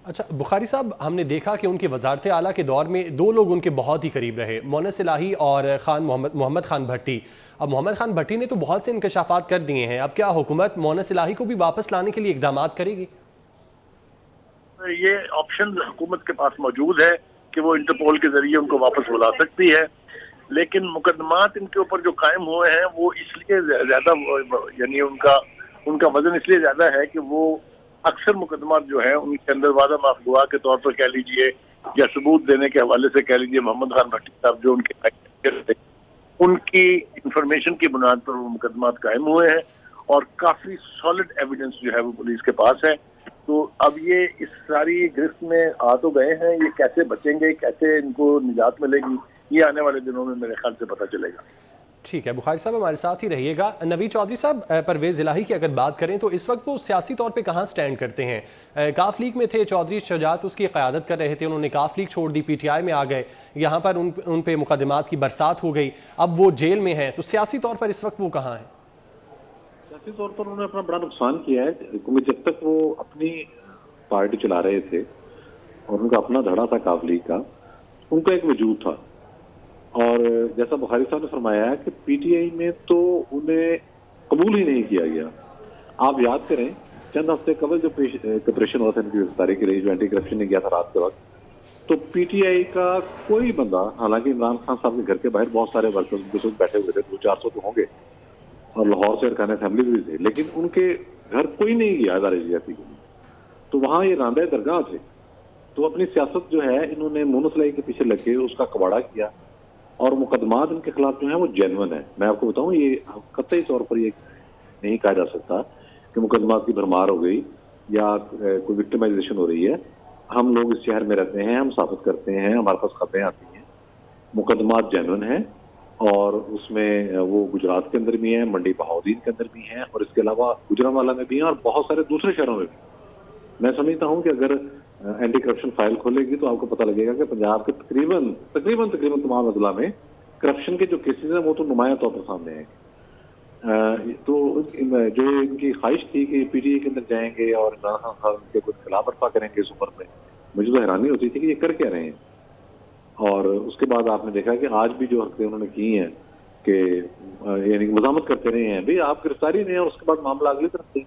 اچھا بخاری صاحب، ہم نے دیکھا کہ ان کے وزارت اعلیٰ کے دور میں دو لوگ ان کے بہت ہی قریب رہے، مونس الہی اور محمد خان بھٹی۔ اب محمد خان بھٹی نے تو بہت سے انکشافات کر دیے ہیں، اب کیا حکومت مونس الہی کو بھی واپس لانے کے لیے اقدامات کرے گی؟ یہ آپشن حکومت کے پاس موجود ہے کہ وہ انٹرپول کے ذریعے ان کو واپس بلا سکتی ہے، لیکن مقدمات ان کے اوپر جو قائم ہوئے ہیں وہ اس لیے زیادہ، یعنی ان کا وزن اس لیے زیادہ ہے کہ وہ اکثر مقدمات جو ہیں ان کے اندر وعدہ معاف گواہ کے طور پر کہہ لیجئے یا ثبوت دینے کے حوالے سے کہہ لیجئے، محمد خان بھٹی صاحب جو ان کی انفارمیشن کی بنیاد پر وہ مقدمات قائم ہوئے ہیں اور کافی سالڈ ایویڈنس جو ہے وہ پولیس کے پاس ہے۔ تو اب یہ اس ساری گرفت میں آ تو گئے ہیں، یہ کیسے بچیں گے، کیسے ان کو نجات ملے گی، یہ آنے والے دنوں میں میرے خیال سے پتہ چلے گا۔ ٹھیک ہے بخاری صاحب، ہمارے ساتھ ہی رہیے گا۔ نوید چودھری صاحب، پرویز الہی کی اگر بات کریں تو اس وقت وہ سیاسی طور پہ کہاں سٹینڈ کرتے ہیں؟ کاف لیگ میں تھے، چودھری شجاعت اس کی قیادت کر رہے تھے، انہوں نے کاف لیگ چھوڑ دی، پی ٹی آئی میں آ گئے، یہاں پر ان پہ مقدمات کی برسات ہو گئی، اب وہ جیل میں ہیں، تو سیاسی طور پر اس وقت وہ کہاں ہیں؟ سیاسی طور پر انہوں نے اپنا بڑا نقصان کیا ہے، کیونکہ جب تک وہ اپنی پارٹی چلا رہے تھے اور ان کا اپنا دھڑا تھا کاف لیگ کا، ان کا ایک وجود تھا، اور جیسا بخاری صاحب نے فرمایا ہے کہ پی ٹی آئی میں تو انہیں قبول ہی نہیں کیا گیا۔ آپ یاد کریں چند ہفتے قبل جو آپریشن ہوا تھا ان کی گرفتاری کے لیے، جو اینٹی کرپشن نے کیا تھا رات کے وقت، تو پی ٹی آئی کا کوئی بندہ، حالانکہ عمران خان صاحب کے گھر کے باہر بہت سارے ورکرز ان کے ساتھ بیٹھے ہوئے تھے، 200-400 تو ہوں گے، اور لاہور سے ارکان اسمبلی بھی تھے، لیکن ان کے گھر کوئی نہیں گیا ادارے جاتی کے لیے، تو وہاں یہ راندہ درگاہ تھے۔ تو اپنی سیاست جو ہے انہوں نے مونس الہی کے پیچھے لگ کے اس کا کباڑا کیا، اور مقدمات ان کے خلاف جو ہیں وہ جینون ہے۔ میں آپ کو بتاؤں، یہ قطعی طور پر یہ نہیں کہا جا سکتا کہ مقدمات کی بھرمار ہو گئی یا کوئی وکٹمائزیشن ہو رہی ہے۔ ہم لوگ اس شہر میں رہتے ہیں، ہم ثابت کرتے ہیں، ہمارے پاس خبریں آتی ہیں، مقدمات جینون ہیں، اور اس میں وہ گجرات کے اندر بھی ہیں، منڈی بہاؤدین کے اندر بھی ہیں، اور اس کے علاوہ گجرانوالہ میں بھی ہیں، اور بہت سارے دوسرے شہروں میں بھی۔ میں سمجھتا ہوں کہ اگر اینٹی کرپشن فائل کھولے گی تو آپ کو پتہ لگے گا کہ پنجاب کے تقریباً تمام اضلاع میں کرپشن کے جو کیسز ہیں وہ تو نمایاں طور پر سامنے آئیں گے۔ تو جو ان کی خواہش تھی کہ پی ٹی آئی کے اندر جائیں گے اور عمران خان صاحب کے کچھ خلاف ورفا کریں گے اس عمر میں، مجھے تو حیرانی ہوتی تھی کہ یہ کر کیا رہے ہیں۔ اور اس کے بعد آپ نے دیکھا کہ آج بھی جو حرکتیں انہوں نے کی ہیں کہ یعنی مزاحمت کرتے رہے ہیں، بھئی آپ گرفتاری نہیں ہیں، اور اس کے بعد معاملہ اگلی طرف سے۔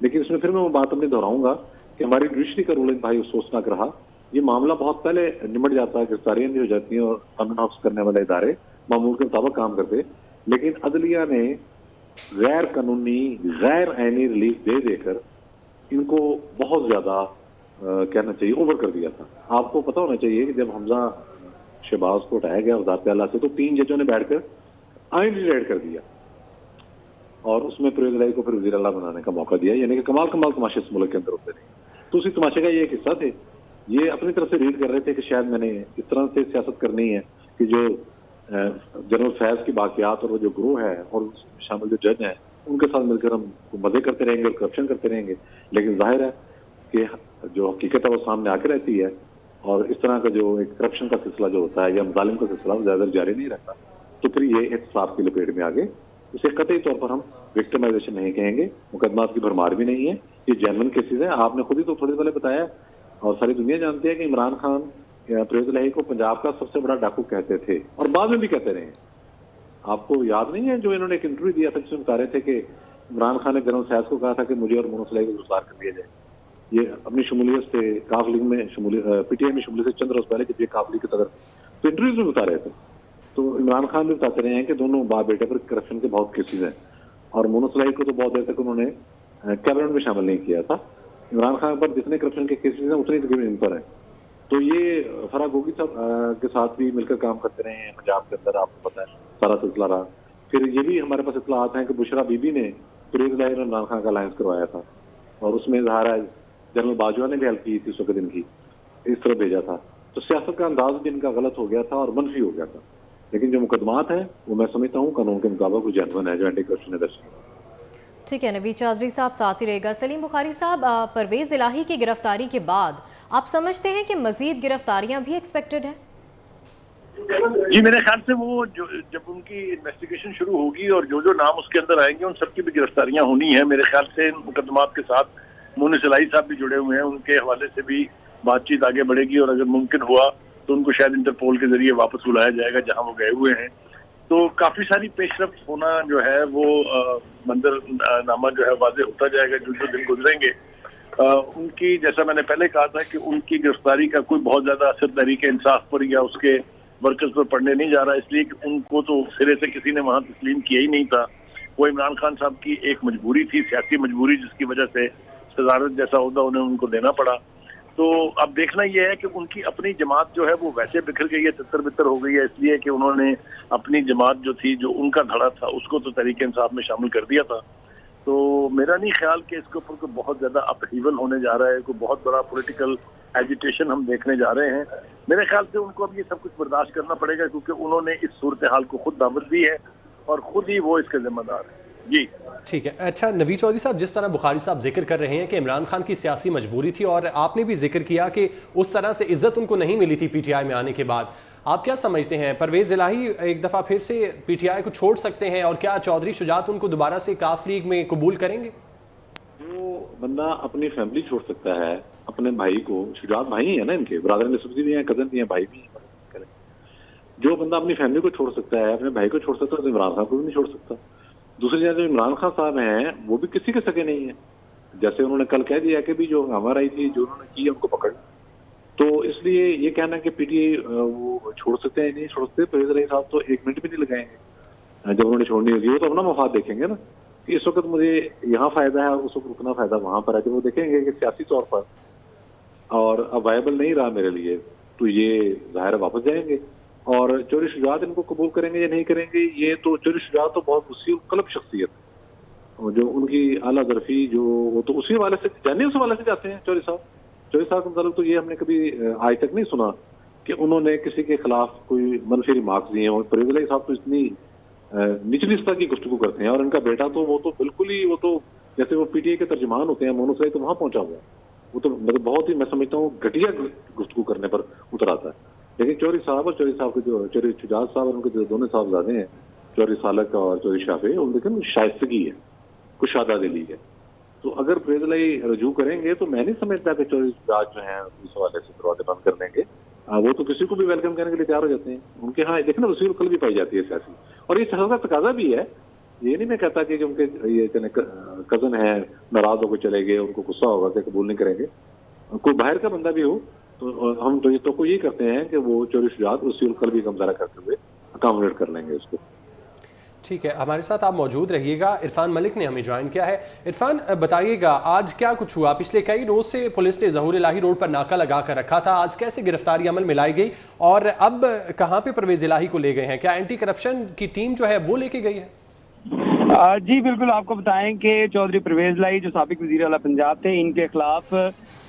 لیکن اس میں پھر میں وہ بات اپنی دہراؤں گا کہ ہماری جوڈیشری کا رول انتہائی افسوسناک رہا۔ یہ معاملہ بہت پہلے نمٹ جاتا ہے، گرفتاریاں بھی ہو جاتی ہیں، اور قانون حفظ کرنے والے ادارے معمول کے مطابق کام کرتے، لیکن عدلیہ نے غیر قانونی غیر عینی ریلیف دے کر ان کو بہت زیادہ کہنا چاہیے اوور کر دیا تھا۔ آپ کو پتہ ہونا چاہیے کہ جب حمزہ شہباز کو اٹھایا گیا وزارت اعلیٰ سے، تو 3 ججوں نے بیٹھ کر آئین ریڈ کر دیا، اور اس میں پرویز الہی کو پھر وزیر اعلیٰ بنانے کا موقع دیا، یعنی کہ کمال تماشے اس ملک کے اندر ہوتے رہے۔ تو اسی تماشے کا یہ ایک حصہ تھے، یہ اپنی طرف سے ریڈ کر رہے تھے کہ شاید میں نے اس طرح سے سیاست کرنی ہے کہ جو جنرل فیض کی باقیات اور وہ جو گروہ ہے اور شامل جو جج ہیں ان کے ساتھ مل کر ہم مزے کرتے رہیں گے اور کرپشن کرتے رہیں گے، لیکن ظاہر ہے کہ جو حقیقت ہے وہ سامنے آ کے رہتی ہے، اور اس طرح کا جو ایک کرپشن کا سلسلہ جو ہوتا ہے یا مظالم کا سلسلہ وہ زیادہ جاری نہیں رہتا، تو پھر یہ احتساب کی لپیٹ میں آگے۔ اسے قطعی طور پر ہم وکٹمائزیشن نہیں کہیں گے، مقدمات کی بھرمار بھی نہیں ہے، یہ جینون کیسز ہیں۔ آپ نے خود ہی تو تھوڑی پہلے بتایا، اور ساری دنیا جانتی ہے کہ عمران خان پرویز الہی کو پنجاب کا سب سے بڑا ڈاکو کہتے تھے، اور بعد میں بھی کہتے رہے ہیں۔ آپ کو یاد نہیں ہے جو انہوں نے ایک انٹرویو دیا تھا جس میں بتا رہے تھے کہ عمران خان نے جنرل فیض کو کہا تھا کہ مجھے اور مونس الہی کو گرفتار کر دیا جائے۔ یہ اپنی شمولیت سے کاف لیگ میں پی ٹی آئی میں شمولیت سے چند روز پہلے جب یہ کاف لیگ کے صدر تو انٹرویوز میں بتا رہے تھے۔ تو عمران خان بھی بتاتے رہے ہیں کہ دونوں باپ بیٹے پر کرپشن کے بہت کیسز ہیں، اور مونس الہی کو تو بہت دیر تک انہوں نے کیبنٹ میں شامل نہیں کیا تھا۔ عمران خان پر جتنے کرپشن کے کیسز ہیں اتنے تقریباً ان پر ہیں۔ تو یہ فرا گوگی صاحب کے ساتھ بھی مل کر کام کرتے رہے ہیں پنجاب کے اندر، آپ کو پتہ ہے سارا سلسلہ رہا۔ پھر یہ بھی ہمارے پاس اطلاعات ہیں کہ بشرا بی بی نے پرویز الہی اور عمران خان کا الائنس کروایا تھا، اور اس میں اظہار ہے جنرل باجوہ نے بھی ہیلپ کی تھی اس وقت ان کی، اس طرح بھیجا تھا۔ تو سیاست کا انداز بھی ان کا غلط ہو گیا تھا اور منفی ہو گیا تھا، لیکن جو مقدمات ہیں وہ میں سمجھتا ہوں قانون کے مطابق وہ جینون ہے جو اینٹی کرپشن نے درج کیا۔ ٹھیک ہے، نوید چودھری صاحب ساتھ ہی رہے گا۔ سلیم بخاری صاحب، پرویز الہی کی گرفتاری کے بعد آپ سمجھتے ہیں کہ مزید گرفتاریاں بھی ایکسپیکٹڈ ہیں؟ جی میرے خیال سے وہ جب ان کی انویسٹیگیشن شروع ہوگی اور جو نام اس کے اندر آئیں گے ان سب کی بھی گرفتاریاں ہونی ہیں۔ میرے خیال سے ان مقدمات کے ساتھ مونس الہی صاحب بھی جڑے ہوئے ہیں، ان کے حوالے سے بھی बात चीत आगे बढ़ेगी और अगर मुमकिन हुआ तो उनको शायद इंटरपोल के जरिए वापस बुलाया जाएगा जहां वो गए हुए हैं। तो काफी सारी पेशरफ्त होना जो है वो मंजरनामा जो है वाज़ेह होता जाएगा जो जो दिन गुजरेंगे। उनकी, जैसा मैंने पहले कहा था कि उनकी गिरफ्तारी का कोई बहुत ज्यादा असर तहरीक इंसाफ पर या उसके वर्कर्स पर पड़ने नहीं जा रहा, इसलिए कि उनको तो सिरे से किसी ने वहां तस्लीम किया ही नहीं था। वो इमरान खान साहब की एक मजबूरी थी, सियासी मजबूरी, जिसकी वजह से सदारत जैसा ओहदा उन्हें उनको देना पड़ा। तो अब देखना यह है कि उनकी अपनी जमात जो है वो वैसे बिखर गई है, तितर बितर हो गई है, इसलिए कि उन्होंने अपनी जमात जो थी, जो उनका धड़ा था, उसको तो तहरीक इंसाफ में शामिल कर दिया था। तो मेरा नहीं ख्याल कि इसके ऊपर कोई बहुत ज्यादा अपहीवल होने जा रहा है, कोई बहुत बड़ा पॉलिटिकल एजिटेशन हम देखने जा रहे हैं। मेरे ख्याल से उनको अब ये सब कुछ बर्दाश्त करना पड़ेगा, क्योंकि उन्होंने इस सूरत हाल को खुद दावत दी है और खुद ही वो इसके जिम्मेदार है। जी ठीक है। अच्छा नवीद चौधरी साहब, जिस तरह बुखारी साहब जिक्र कर रहे हैं कि इमरान खान की सियासी मजबूरी थी, और आपने भी जिक्र किया कि उस तरह से इज्जत उनको नहीं मिली थी पीटीआई में आने के बाद, आप क्या समझते हैं परवेज इलाही एक दफ़ा फिर से पीटीआई को छोड़ सकते हैं, और क्या चौधरी शुजात उनको दोबारा से काफ लीग में कबूल करेंगे? जो बंदा अपनी फैमिली छोड़ सकता है, अपने भाई को, शुजात भाई है ना इनके, ब्रदर नसुबी भी हैं, कजन भी हैं, भाई भी हैं, जो बंदा अपनी फैमिली को छोड़ सकता है, अपने भाई को छोड़ सकता है, तो इमरान खान को भी नहीं छोड़ सकता। दूसरी जगह जो इमरान खान साहब हैं वो भी किसी के सके नहीं है, जैसे उन्होंने कल कह दिया कि भी जो हमारा आई थी, जो उन्होंने की उनको पकड़। तो इसलिए ये कहना कि पीटीआई वो छोड़ सकते हैं, नहीं छोड़ सकते, परवेज इलाही साहब तो 1 मिनट भी नहीं लगाएंगे जब उन्होंने छोड़नी होगी। वो तो अपना मफाद देखेंगे ना कि इस वक्त मुझे यहाँ फायदा है, उस वक्त उतना फायदा वहां पर है। जब वो देखेंगे कि सियासी तौर पर और अब वायबल नहीं रहा मेरे लिए, तो ये जाहिर वापस जाएंगे। और चौधरी शुजात इनको कबूल करेंगे या नहीं करेंगे, ये तो चौधरी शुजात तो बहुत वसीउ कल्ब शख्सियत है, और जो उनकी आला ज़रफ़ी जो वो तो उसी वाले से जाने उस वाले से जाते हैं। चौधरी साहब के मतलब तो ये हमने कभी आज तक नहीं सुना कि उन्होंने किसी के खिलाफ कोई मनफी रिमार्क्स दिए हों। परवेज इलाही साहब तो इतनी निचली स्तर की गुफ्तगू करते हैं, और इनका बेटा तो वो तो बिल्कुल ही, वो तो जैसे वो पीटीआई के तर्जमान होते हैं, मोनू सईद तो वहां पहुंचा हुआ है, वो तो मतलब बहुत ही, मैं समझता हूँ, घटिया गुफ्तगू करने पर उतर आता है। लेकिन चौधरी साहब और चौधरी साहब के जो चौधरी शुजात साहब और उनके जो दोनों साहबजादे हैं, चौधरी सालक और चौधरी शाफी, उन लेकिन शाइस्तगी है, कुशादा दिली है। तो अगर परवेज इलाही रजू करेंगे तो मैं नहीं समझता कि चौधरी शुजात जो है इस हवाले से दरवाजे बंद कर देंगे। वो तो किसी को भी वेलकम करने के लिए तैयार हो जाते हैं। उनके यहाँ देखना वसील कल भी पाई जाती है सियासी, और ये सियासत का तकाजा भी है। ये नहीं मैं कहता कि उनके ये कजन है, नाराज होकर चले गए, उनको गुस्सा होगा कि कबूल नहीं करेंगे। कोई बाहर का बंदा भी हो तो हम तो यही करते हैं कि वो चौधरी शुजात उसी कल भी कमजारा करते हुए अकोमोडेट कर लेंगे उसको। ठीक है, हमारे साथ आप मौजूद रहिएगा। इरफान मलिक ने हमें ज्वाइन किया है। इरफान बताइएगा, आज क्या कुछ हुआ? पिछले कई रोज से पुलिस ने ज़हूर इलाही रोड पर नाका लगा कर रखा था, आज कैसे गिरफ्तारी अमल में लाई गई, और अब कहाँ पे परवेज इलाही को ले गए हैं? क्या एंटी करप्शन की टीम जो है वो लेके गई है? जी बिल्कुल, आपको बताएं कि चौधरी परवेज इलाही जो साबिक वज़ीर आला पंजाब थे, इनके खिलाफ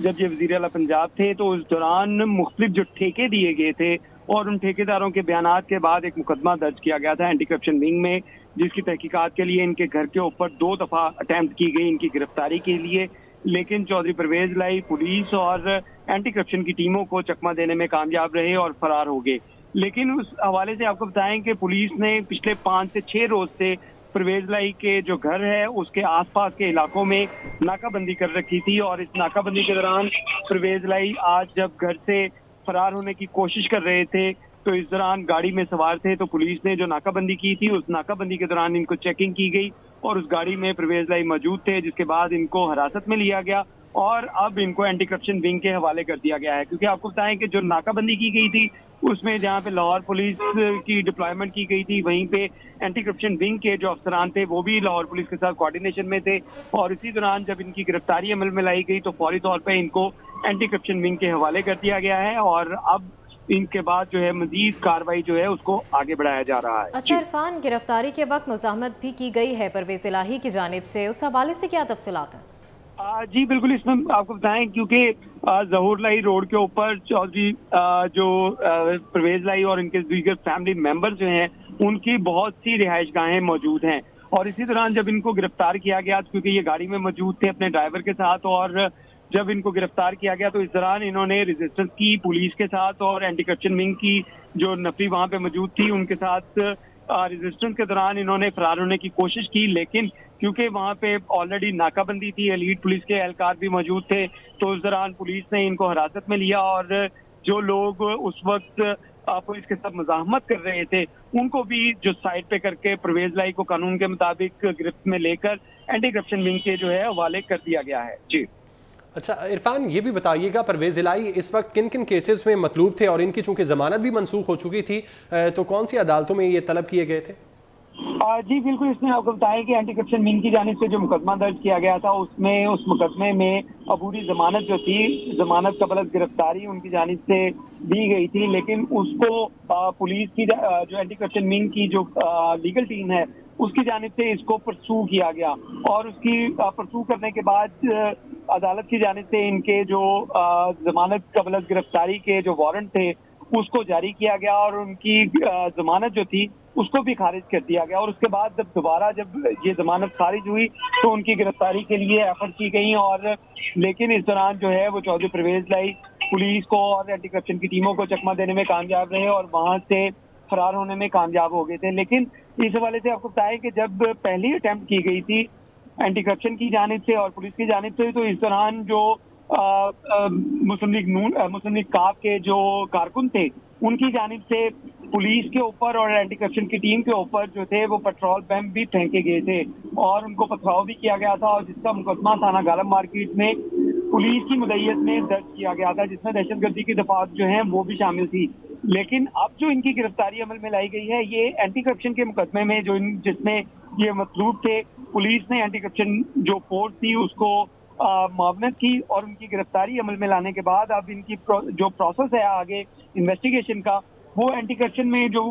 जब ये वज़ीर आला पंजाब थे तो उस दौरान मुख्तलिफ जो ठेके दिए गए थे, और उन ठेकेदारों के बयानात के बाद एक मुकदमा दर्ज किया गया था एंटी करप्शन विंग में, जिसकी तहकीकात के लिए इनके घर के ऊपर 2 दफा अटेम्प्ट की गई इनकी गिरफ्तारी के लिए। लेकिन चौधरी परवेज इलाही पुलिस और एंटी करप्शन की टीमों को चकमा देने में कामयाब रहे और फरार हो गए। लेकिन उस हवाले से आपको बताएं कि पुलिस ने पिछले 5 से 6 रोज से परवेज इलाही के जो घर है उसके आसपास के इलाकों में नाकाबंदी कर रखी थी, और इस नाकाबंदी के दौरान परवेज इलाही आज जब घर से फरार होने की कोशिश कर रहे थे तो इस दौरान गाड़ी में सवार थे, तो पुलिस ने जो नाकाबंदी की थी उस नाकाबंदी के दौरान इनको चेकिंग की गई और उस गाड़ी में परवेज इलाही मौजूद थे, जिसके बाद इनको हिरासत में लिया गया और अब इनको एंटी करप्शन विंग के हवाले कर दिया गया है। क्योंकि आपको बताएं कि जो नाकाबंदी की गई थी उसमें जहाँ पे लाहौर पुलिस की डिप्लॉयमेंट की गई थी, वहीं पे एंटी करप्शन विंग के जो अफसरान थे वो भी लाहौर पुलिस के साथ कोऑर्डिनेशन में थे, और इसी दौरान जब इनकी गिरफ्तारी अमल में लाई गई तो फौरी तौर पर इनको एंटी करप्शन विंग के हवाले कर दिया गया है, और अब इनके बाद जो है मजीद कार्रवाई जो है उसको आगे बढ़ाया जा रहा है। अच्छा इरफान, गिरफ्तारी के वक्त मुज़ाहमत भी की गई है परवेज इलाही की जानिब से, उस हवाले से क्या तफसीलात हैं? जी बिल्कुल, इसमें आपको बताएं क्योंकि ज़हूर इलाही रोड के ऊपर चौधरी जो परवेज इलाही और इनके दीगर फैमिली मेंबर जो हैं उनकी बहुत सी रिहाइश गाहें मौजूद हैं, और इसी दौरान जब इनको गिरफ्तार किया गया क्योंकि ये गाड़ी में मौजूद थे अपने ड्राइवर के साथ, और जब इनको गिरफ्तार किया गया तो इस दौरान इन्होंने रेजिस्टेंस की पुलिस के साथ और एंटी करप्शन विंग की जो नफरी वहां पे मौजूद थी उनके साथ रेजिस्टेंस के दौरान इन्होंने फरार होने की कोशिश की, लेकिन क्योंकि वहाँ पे ऑलरेडी नाकाबंदी थी, एलीट पुलिस के एहलकार भी मौजूद थे। तो उस दौरान पुलिस ने इनको हिरासत में लिया और जो लोग उस वक्त पुलिस के साथ मज़ाहमत कर रहे थे उनको भी जो साइड पे करके परवेज लाई को कानून के मुताबिक गिरफ्त में लेकर एंटी करप्शन विंग के जो है हवाले कर दिया गया है। जी अच्छा इरफान, ये भी बताइएगा परवेज इलाही इस वक्त किन किन केसेस में मतलूब थे और इनकी चूंकि जमानत भी मनसूख हो चुकी थी तो कौन सी अदालतों में ये तलब किए गए थे? जी बिल्कुल, इसमें आपको बताएं कि एंटी करप्शन विंग की जानिब से जो मुकदमा दर्ज किया गया था उसमें उस मुकदमे में अबूरी जमानत जो थी, जमानत कबल गिरफ्तारी उनकी जानिब से दी गई थी, लेकिन उसको पुलिस की जो एंटी करप्शन विंग की जो लीगल टीम है उसकी जानिब से इसको परसू किया गया और उसकी परसू करने के बाद अदालत की जानिब से इनके जो जमानत कबल गिरफ्तारी के जो वारंट थे उसको जारी किया गया और उनकी जमानत जो थी उसको भी खारिज कर दिया गया। और उसके बाद जब दोबारा जब ये जमानत खारिज हुई तो उनकी गिरफ्तारी के लिए एफर्ट की गई और लेकिन इस दौरान जो है वो चौधरी परवेज लाई पुलिस को और एंटी करप्शन की टीमों को चकमा देने में कामयाब रहे और वहां से फरार होने में कामयाब हो गए थे। लेकिन इस हवाले से आपको बताएं कि जब पहली अटेम्प्ट की गई थी एंटी करप्शन की जानिब से और पुलिस की जानिब से तो इस दौरान जो मुस्लिम लीग काफ के जो कारकुन थे उनकी जानिब से पुलिस के ऊपर और एंटी करप्शन की टीम के ऊपर जो थे वो पेट्रोल पंप भी फेंके गए थे और उनको पथराव भी किया गया था और जिसका मुकदमा थाना गालम मार्केट में पुलिस की मुदैयत में दर्ज किया गया था, जिसमें दहशतगर्दी की दफात जो है वो भी शामिल थी। लेकिन अब जो इनकी गिरफ्तारी अमल में लाई गई है ये एंटी करप्शन के मुकदमे में जो जिसमें ये मतलूब थे, पुलिस ने एंटी करप्शन जो फोर्स थी उसको मुआवनत की और उनकी गिरफ्तारी अमल में लाने के बाद अब इनकी जो प्रोसेस है आगे इन्वेस्टिगेशन का वो एंटी करप्शन में जो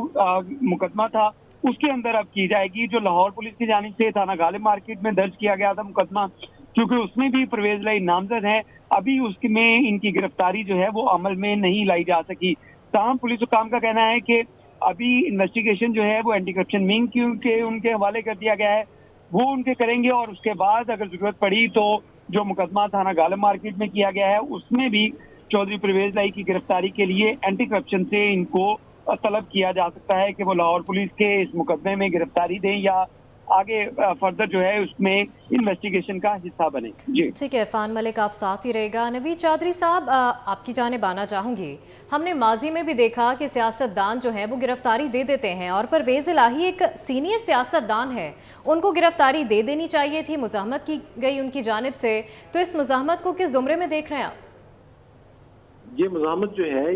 मुकदमा था उसके अंदर अब की जाएगी, जो लाहौर पुलिस की जानिब से थाना गालिब मार्केट में दर्ज किया गया था मुकदमा, क्योंकि उसमें भी परवेज लाई नामजद है। अभी उसमें इनकी गिरफ्तारी जो है वो अमल में नहीं लाई जा सकी। तमाम पुलिस हुकाम का कहना है कि अभी इन्वेस्टिगेशन जो है वो एंटी करप्शन विंग के उनके हवाले कर दिया गया है, वो उनके करेंगे और उसके बाद अगर जरूरत पड़ी तो जो मुकदमा थाना गालिब मार्केट में किया गया है उसमें भी चौधरी परवेज लाई की गिरफ्तारी के लिए एंटी करप्शन से इनको तलब किया जा सकता है कि वो लाहौर पुलिस के इस मुकदमे में गिरफ्तारी दें या आगे फर्दर जो है उसमें इन्वेस्टिगेशन का हिस्सा बने। जी ठीक है, इरफान मलिक आप साथ ही रहेगा। नवीद चौधरी साहब, आपकी जानिब आना चाहूंगी। हमने माजी में भी देखा कि सियासतदान जो है वो गिरफ्तारी दे देते हैं और परवेज इलाही एक सीनियर सियासतदान है, उनको गिरफ्तारी दे देनी चाहिए थी, मुज़ाहमत की गई उनकी जानिब से, तो इस मुज़ाहमत को किस जुमरे में देख रहे हैं आप? ये मुज़ाहमत जो है